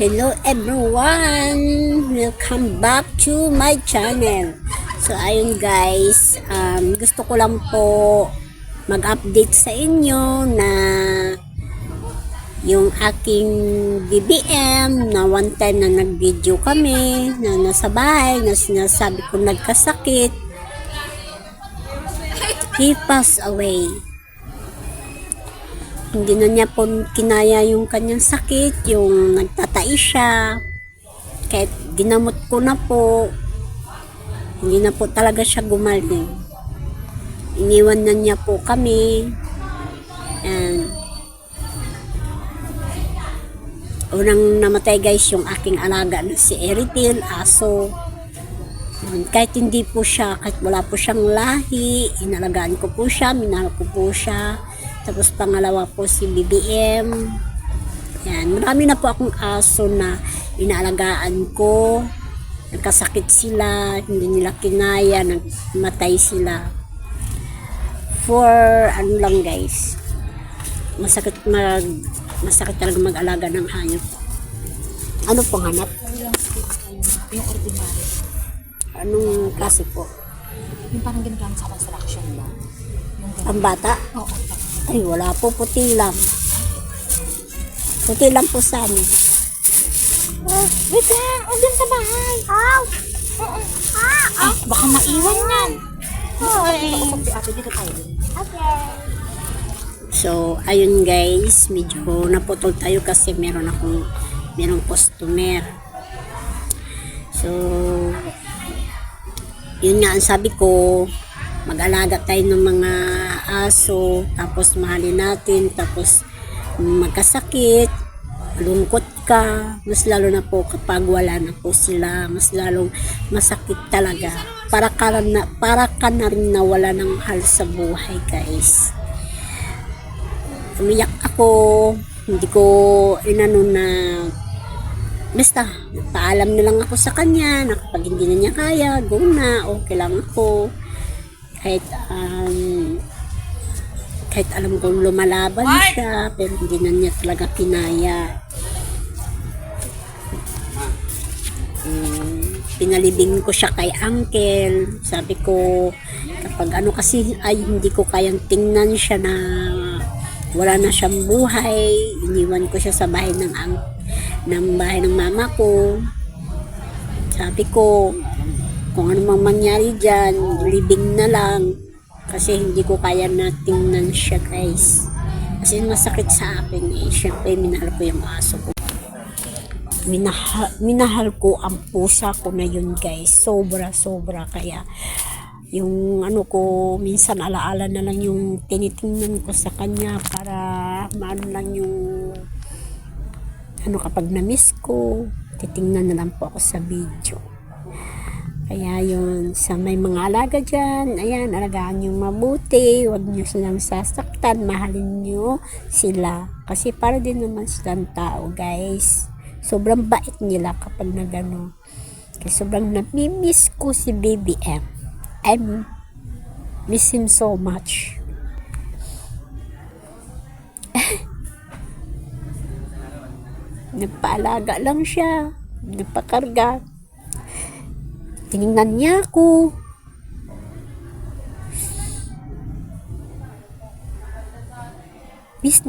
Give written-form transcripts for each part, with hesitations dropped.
Hello everyone! Welcome back to my channel. So ayun guys, gusto ko lang po mag-update sa inyo na yung aking BBM na one time na nag-video kami na nasa bahay na sinasabi ko nagkasakit. He passed away. Hindi na niya po kinaya yung kanyang sakit, yung nagtatai siya. Kahit ginamot ko na po, hindi na po talaga siya gumaling. Iniwan na niya po kami. And unang namatay guys yung aking alaga na si Eritil, aso. Kahit hindi po siya, kahit wala po siyang lahi, inalagaan ko po siya, minahal ko po siya. Tapos pangalawa po si BBM. Yan, marami na po akong aso na inaalagaan ko. Nagkasakit sila, hindi nila kinaya, nagmatay sila. For ano lang guys, masakit talaga mag-alaga ng hayop. Ano pong hanap? Yung ordinary. Anong klase po? Yung parang ginagamit sa construction lang. Ang bata? Oo. Ay, wala po, puti lang. Puti lang po sa amin. Oh, wait lang. Andun sa bahay. Ow! Baka maiwan yan. Ate, dito tayo. Okay. So, ayun guys, medyo naputol tayo kasi merong customer. So, yun nga ang sabi ko, mag-alaga tayo ng mga aso, tapos mahalin natin, tapos magkasakit, malungkot ka, mas lalo na po kapag wala na po sila, mas lalong masakit talaga. Para ka na rin nawala ng mahal sa buhay guys. Umiyak ako, hindi ko inano na basta, paalam na lang ako sa kanya na kapag hindi na niya kaya, go na, okay lang ako. Kahit alam kong lumalaban siya, pero hindi na niya talaga kinaya. Pinalibing ko siya kay uncle. Sabi ko, kapag ano kasi ay hindi ko kayang tingnan siya na wala na siyang buhay, iniwan ko siya sa bahay ng bahay ng mama ko. Sabi ko, kung ano mang mangyari dyan, libing na lang. Kasi hindi ko kaya na tingnan siya guys. Kasi masakit sa akin eh. Siyempre, minahal ko yung aso ko. Minahal ko ang pusa ko na yun guys. Sobra. Kaya, yung ano ko, minsan alaala na lang yung tinitingnan ko sa kanya para maano lang yung ano kapag na-miss ko, titingnan na lang po ako sa video. Kaya yun, sa may mga alaga dyan, ayan, alagaan nyo mabuti, huwag nyo silang sasaktan, mahalin nyo sila. Kasi para din naman silang tao, guys. Sobrang bait nila kapag nagano. Kasi sobrang namimiss ko si BBM. I miss him so much. Nagpaalaga lang siya, nagpakarga. Tinignan niya ako. Miss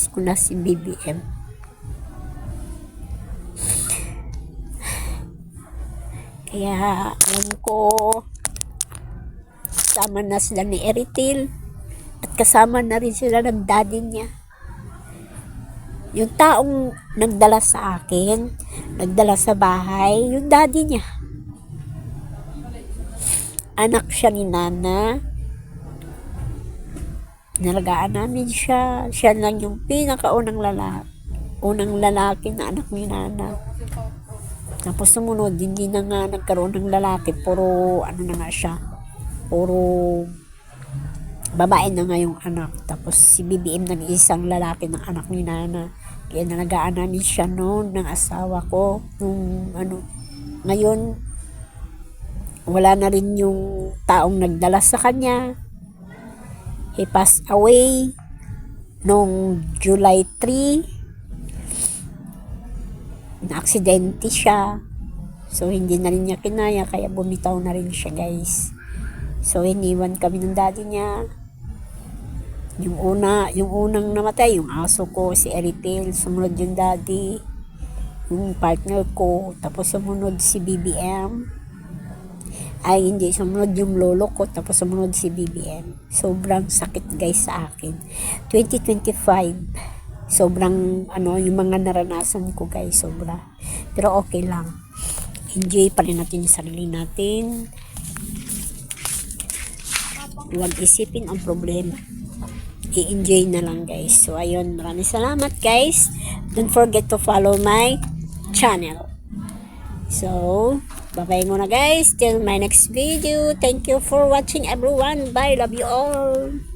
ko na si BBM. Kaya alam ko, kasama na sila ni Eritil at kasama na rin sila ng daddy niya. Yung taong nagdala sa akin, nagdala sa bahay, yung daddy niya. Anak siya ni Nana. Nalagaan namin siya. Siya lang yung pinakaunang lalaki na anak ni Nana. Tapos sumunod, hindi na nga nagkaroon ng lalaki. Puro, ano na nga siya. Puro babae na nga yung anak. Tapos si BBM nag-isang lalaki ng anak ni Nana. Kaya nalagaan namin siya noon ng asawa ko. Ngayon, wala na rin yung taong nagdala sa kanya. He passed away noong July 3. na-aksidente siya. So, hindi na rin niya kinaya, kaya bumitaw na rin siya, guys. So, iniwan kami ng daddy niya. Yung unang namatay, yung aso ko, si Eritel, sumunod yung daddy, yung partner ko, tapos sumunod si BBM. Ay, hindi, sumunod yung lolo ko, tapos sumunod si BBM. Sobrang sakit, guys, sa akin. 2025, sobrang, yung mga naranasan ko, guys, sobra. Pero okay lang. Enjoy pa rin natin yung sarili natin. Huwag isipin ang problema. I-enjoy na lang, guys. So, ayun. Maraming salamat, guys. Don't forget to follow my channel. So, bye-bye muna, guys. Till my next video. Thank you for watching, everyone. Bye. Love you all.